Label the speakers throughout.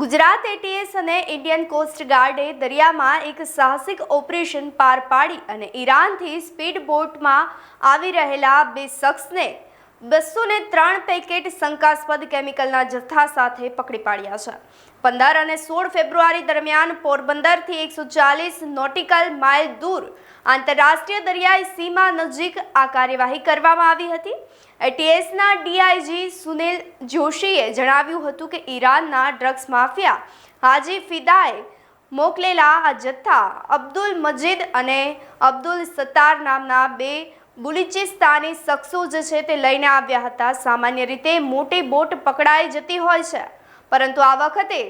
Speaker 1: Gujarat ATS અને Indian coast ગાર્ડે દરિયામાં એક સાહસિક ઓપરેશન પાર પાડી અને ઈરાનથી સ્પીડ બોટમાં આવી રહેલા બે શખ્સને 203 પેકેટ શંકાસ્પદ કેમિકલના જથ્થા સાથે પકડી પાડ્યા છે। 15 અને 16 ફેબ્રુઆરી દરમિયાન પોરબંદરથી 140 નોટિકલ માઇલ દૂર આંતરરાષ્ટ્રીય દરિયાઈ સીમા નજીક આ કાર્યવાહી કરવામાં આવી હતી। એટીએસના ડીઆઈજી સુનિલ જોશીએ જણાવ્યું હતું કે ઈરાનના ડ્રગ્સ માફિયા હાજી ફિદાએ મોકલેલા આ જથ્થા અબ્દુલ મજીદ અને અબ્દુલ સત્તાર નામના બે બલુચિસ્તાની શખ્સો જે છે તે લઈને આવ્યા હતા। સામાન્ય રીતે મોટી બોટ પકડાઈ જતી હોય છે, પરંતુ આ વખતે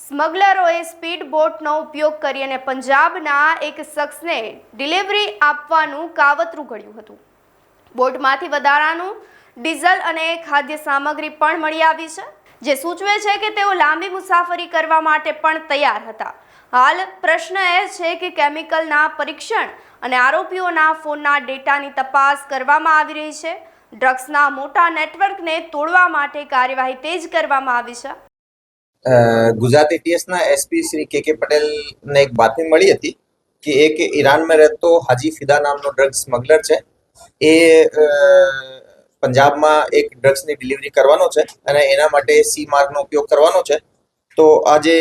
Speaker 1: સ્મગલરોએ સ્પીડ બોટનો ઉપયોગ કરી અને પંજાબના એક શખ્સને ડિલિવરી આપવાનું કાવતરું ઘડ્યું હતું। બોટમાંથી વધારાનું ડીઝલ અને ખાદ્ય સામગ્રી પણ મળી આવી છે, જે સૂચવે છે કે તેઓ લાંબી મુસાફરી કરવા માટે પણ તૈયાર હતા। હાલ પ્રશ્ન એ છે કે કેમિકલના પરીક્ષણ અને આરોપીઓના ફોનના ડેટાની તપાસ કરવામાં આવી રહી છે। ડ્રગ્સના મોટા નેટવર્કને તોડવા માટે કાર્યવાહી તેજ કરવામાં આવી છે।
Speaker 2: ગુજરાત એટીએસના એસપી શ્રી કે પટેલને એક બાતમી મળી હતી કે એક ઈરાનમાં રહેતો હાજી ફિદા નામનો ડ્રગ્સ સ્મગલર છે, એ પંજાબમાં એક ડ્રગ્સની ડિલિવરી કરવાનો છે અને એના માટે સી માર્ગનો ઉપયોગ કરવાનો છે। તો આ જે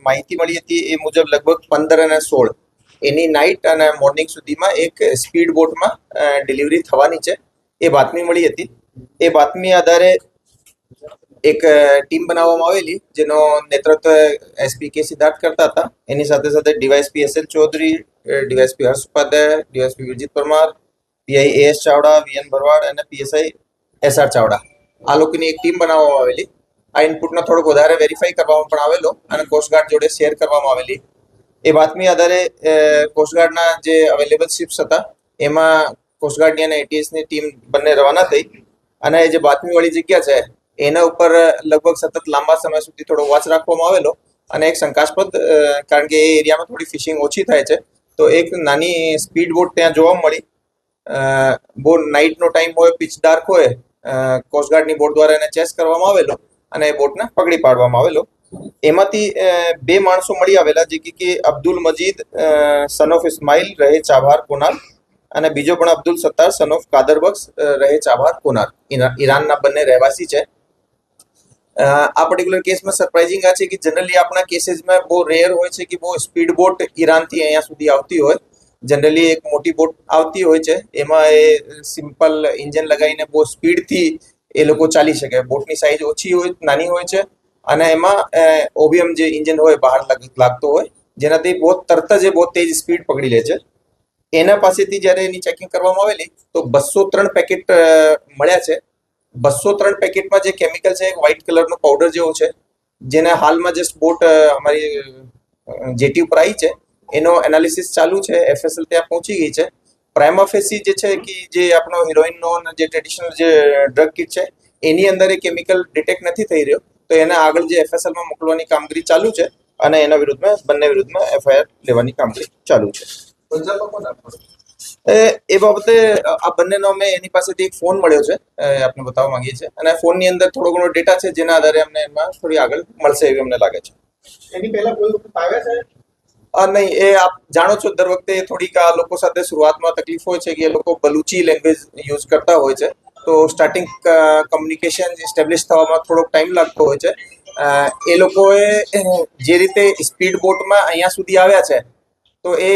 Speaker 2: માહિતી મળી હતી એ મુજબ લગભગ 15 અને 16 એની નાઇટ અને મોર્નિંગ સુધીમાં એક સ્પીડ બોટમાં ડિલિવરી થવાની છે, એ બાતમી મળી હતી। એ બાતમી આધારે એક ટીમ બનાવવામાં આવેલી, જેનો નેતૃત્વ એસપી કે સિદ્ધાર્થ કરતા હતા। એની સાથે સાથે DYSP SL Chaudhari, DYSP Harsh Upadhyay, DYSP Virjit Parmar, PI AS Chavda, VN Bharwad અને પીએસઆઈ એસઆર ચાવડા, આ લોકોની એક ટીમ બનાવવામાં આવેલી। આ ઇનપુટનો થોડોક વધારે વેરીફાઈ કરવામાં પણ આવેલો અને કોસ્ટગાર્ડ જોડે શેર કરવામાં આવેલી। એ બાતમી આધારે કોસ્ટગાર્ડના જે અવેલેબલ શિપ્સ હતા એમાં કોસ્ટગાર્ડની અને એટીએસની ટીમ બંને રવાના થઈ અને જે બાતમીવાળી જગ્યા છે એના ઉપર લગભગ સતત લાંબા સમય સુધી થોડો વોચ રાખવામાં આવેલો અને એક શંકાસ્પદ, કારણ કે એ એરિયામાં થોડી ફિશિંગ ઓછી થાય છે, તો એક નાની સ્પીડ બોટ ત્યાં જોવા મળી। બહુ નાઇટનો ટાઈમ હોય, પિચ ડાર્ક હોય, કોસ્ટગાર્ડની બોટ દ્વારા એને ચેસ કરવામાં આવેલો અને એ બોટને પકડી પાડવામાં આવેલો। એમાંથી બે માણસો મળી આવેલા, જે કે અબ્દુલ મજીદ સન ઓફ ઇસ્માઇલ રહે ચાભાર કોનાર અને બીજો પણ અબ્દુલ સત્તાર સન ઓફ કાદરબક્ષ રહે ચાભાર કોનાર, ઈરાનના બંને રહેવાસી છે। આ પર્ટિક્યુલર કેસમાં સરપ્રાઇઝિંગ આ છે કે જનરલી આપણા કેસીસમાં બહુ રેર હોય છે કે બહુ સ્પીડ બોટ ઈરાનથી અહીંયા સુધી આવતી હોય। જનરલી એક મોટી બોટ આવતી હોય છે, એમાં એ સિમ્પલ ઇન્જિન લગાવીને બહુ સ્પીડથી એ લોકો ચાલી શકે। બોટની સાઇઝ ઓછી હોય, નાની હોય છે અને એમાં ઓબીએમ જે ઇન્જિન હોય બહાર લાગતો હોય, જેનાથી બહુ તરત જ બહુ તેજ સ્પીડ પકડી લે છે। એના પાસેથી જ્યારે એની ચેકિંગ કરવામાં આવેલી તો 203 પેકેટ મળ્યા છે। 203 પેકેટમાં જે કેમિકલ છે એક વ્હાઇટ કલરનો પાવડર જેવો છે, જેને હાલમાં જસ્ટ બોટ અમારી જેટી ઉપર આવી છે, એનો એનાલિસિસ ચાલુ છે। એફએસએલ ત્યાં પહોંચી ગઈ છે। પ્રાઇમા ફેસી જે છે કે જે આપણો હિરોઈનનો જે ટ્રેડિશનલ જે ડ્રગ કિટ છે એની અંદર એ કેમિકલ ડિટેક્ટ નથી થઈ રહ્યો, તો એને આગળ જે એફએસએલમાં મોકલવાની કામગીરી ચાલુ છે અને એના વિરુદ્ધમાં બંને વિરુદ્ધમાં એફઆઈઆર લેવાની કામગીરી ચાલુ છે। એ બાબતે આ બંનેનો અમે એની પાસેથી એક ફોન મળ્યો છે, આપને બતાવવા માંગીએ છીએ અને ફોનની અંદર થોડો ઘણો ડેટા છે, જેના આધારે અમને એમાં થોડી આગળ મળશે એવી અમને લાગે છે।
Speaker 3: એની પહેલા કોઈ વખત આવ્યા છે?
Speaker 2: નહીં, એ આપ જાણો છો દર વખતે થોડીક આ લોકો સાથે શરૂઆતમાં તકલીફ હોય છે કે એ લોકો બલુચી લેંગ્વેજ યુઝ કરતા હોય છે, તો સ્ટાર્ટિંગ કમ્યુનિકેશન એસ્ટેબ્લિશ થવામાં થોડોક ટાઈમ લાગતો હોય છે। એ લોકોએ જે રીતે સ્પીડ બોટમાં અહીંયા સુધી આવ્યા છે તો એ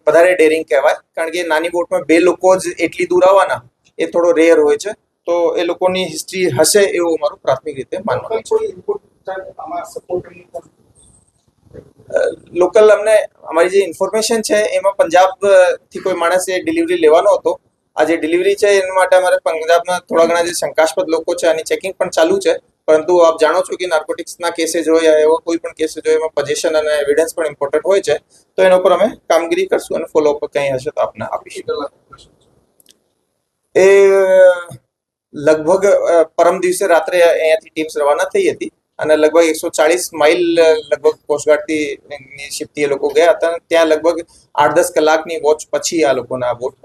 Speaker 2: વધારે ડેરિંગ કહેવાય, કારણ કે નાની બોટમાં બે લોકો જ એટલી દૂર આવવાના એ થોડો રેર હોય છે, તો એ લોકોની હિસ્ટ્રી હશે એવું અમારું પ્રાથમિક રીતે માનવાનું છે। લોકલ અમને અમારી જે ઇન્ફોર્મેશન છે એમાં પંજાબથી કોઈ માણસે ડિલિવરી લેવાનો હતો। આ જે ડિલિવરી છે એના માટે અમારે પંજાબના થોડા ઘણા જે શંકાસ્પદ લોકો છે આની ચેકિંગ પણ ચાલુ છે, પરંતુ આપ જાણો છો કે નાર્કોટિક્સના કેसेस હોય યા એવા કોઈ પણ કેसेस હોય એમાં પોઝિશન અને એવિડન્સ પણ ઇમ્પોર્ટન્ટ હોય છે, તો એના ઉપર અમે કામગીરી કરશું અને ફોલોઅપ કંઈ હશે તો આપને આપીશું। એ લગભગ પરમ દિવસે રાત્રે અહીંયાથી ટીમ્સ રવાના થઈ હતી અને લગભગ 140 માઇલ લગભગ કોસ્ટગાર્ડથી શિપથી એ લોકો ગયા હતા। ત્યાં લગભગ 8-10 કલાકની વોચ પછી આ લોકોને આ બોટ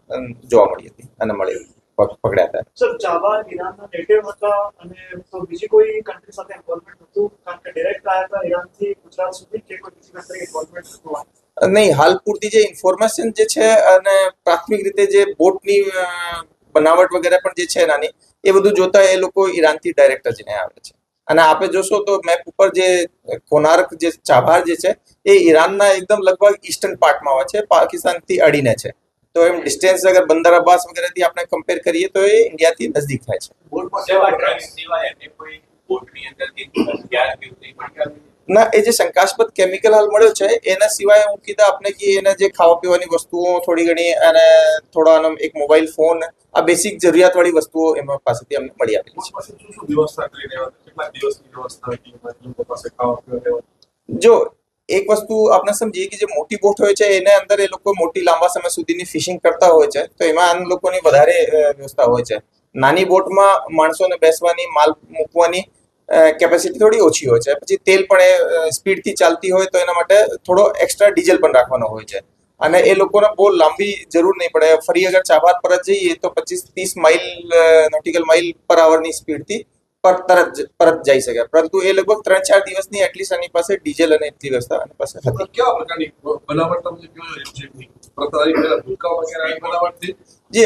Speaker 2: જોવા મળી હતી અને મળેલી। પકડ્યા હતા.
Speaker 3: સર જાવા ઈરાનના નેટિવ હતા અને તો બીજી કોઈ કન્ટ્રી સાથે ઇન્વોલ્વમેન્ટ હતું કારણ કે ડાયરેક્ટ આવ્યા હતા ઈરાનથી ગુજરાત સુધી કે કોઈ બીજી કન્ટ્રી ઇન્વોલ્વમેન્ટ હતું?
Speaker 2: નહીં, હાલ પૂરતી જે ઇન્ફોર્મેશન જે છે અને પ્રાથમિક રીતે જે બોટની બનાવટ વગેરે પણ જે છે નાની, એ બધું જોતા એ લોકો ઈરાનથી ડાયરેક્ટ જઈને આવે છે. અને આપે જોશો તો મેપ ઉપર જે કોનાર્ક જે ચાબહાર જે છે એ ઈરાનના એકદમ લગભગ ઈસ્ટર્ન પાર્ટમાં આવે છે, પાકિસ્તાનથી અડીને છે. તો એમ ડિસ્ટન્સ અગર બંદર અબ્બાસ વગેરેથી આપણે કમ્પેર કરીએ તો એ ઇન્ડિયાથી નજદીક થાય છે. ના, એ જે શંકાસ્પદ કેમિકલ હાલ મળ્યો છે એના સિવાય હું કીધા આપને કે એના જે ખાવા પીવાની વસ્તુઓ થોડી ઘણી અને થોડા એક મોબાઈલ ફોન, આ બેસિક જરૂરિયાતવાળી વસ્તુઓ એમાં પાસેથી અમને મળી આવેલી છે. જો એક વસ્તુ આપણે સમજીએ કે જે મોટી બોટ હોય છે એને અંદર એ લોકો મોટી લાંબા સમય સુધીની ફિશિંગ કરતા હોય છે, તો એમાં આમ લોકોની વધારે વ્યવસ્થા હોય છે. નાની બોટમાં માણસોને બેસવાની, માલ મૂકવાની કેપેસિટી થોડી ઓછી હોય છે. પછી તેલ પણ એ સ્પીડથી ચાલતી હોય તો એના માટે થોડો એક્સ્ટ્રા ડીઝલ પણ રાખવાનો હોય છે. અને એ લોકોને બહુ લાંબી જરૂર નહીં પડે. ફરી અગર ચાબહાર પરત જઈએ તો 25-30 માઇલ નોટિકલ માઇલ પર આવરની સ્પીડથી પરત જઈ શકે. પરંતુ એ લગભગ 3-4 દિવસની એટલીસ્ટ એની પાસે ડીઝલ અને એટલી વ્યવસ્થા એની પાસે હતી.
Speaker 4: કેવા પ્રકારની બનાવટ તમે બનાવટ
Speaker 2: જે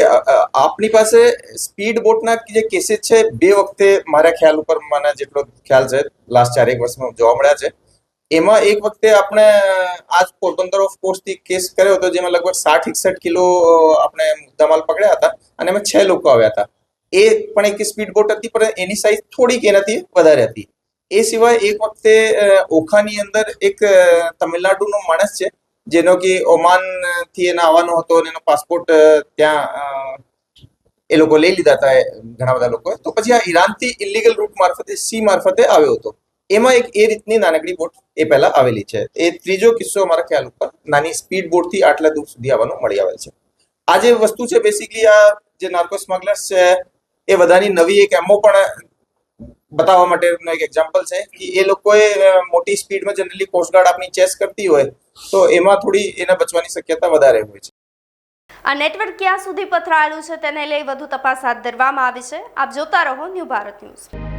Speaker 2: આપની પાસે સ્પીડ બોટના જે કેસીસ છે 2 વખતે મારા ખ્યાલ ઉપર મને જેટલો ખ્યાલ છે લાસ્ટ 4-1 વર્ષમાં જોવા મળ્યા છે. એમાં એક વખતે આપણે આજ પોરબંદર ઓફ કોસ્ટથી કેસ કર્યો હતો જેમાં લગભગ 60-61 કિલો આપણે મુદ્દામાલ પકડ્યા હતા અને એમાં 6 લોકો આવ્યા હતા. એ પણ એક સ્પીડ બોટ હતી પણ એની સાઈઝ થોડીક એનાથી વધારે હતી. એ સિવાય એક વખતે ઓખાની અંદર એક તમિલનાડુનો માણસ છે જેનો કે ઓમાનથી એને આવવાનો હતો અને એનો પાસપોર્ટ ત્યાં એ લોકો લઈ લીધા હતા ઘણા બધા લોકોએ. તો પછી આ ઈરાનથી ઇલીગલ રૂટ મારફતે સી મારફતે આવ્યો હતો. એમાં એક એ રીતની નાનકડી બોટ એ પહેલા આવેલી છે. એ ત્રીજો કિસ્સો મારા ખ્યાલ ઉપર નાની સ્પીડ બોટથી આટલા દૂર સુધી આવવાનું મળી આવેલ છે. આ જે વસ્તુ છે બેસિકલી આ જે નાર્કો સ્મગલર્સ છે એ બધાની નવી એક એમઓ પણ બતાવવા માટેનો એક એક્ઝામ્પલ છે કે એ લોકોએ મોટી સ્પીડમાં જનરલી કોસ્ટગાર્ડ આપની ચેસ કરતી હોય તો એમાં થોડી એને બચવાની શક્યતા વધારે હોય છે.
Speaker 1: આ નેટવર્ક ક્યાં સુધી પથરાયેલું છે તેને લઈ વધુ તપાસ હાથ ધરવામાં આવી છે. આપ જોતા રહો ન્યૂ ભારત ન્યૂઝ.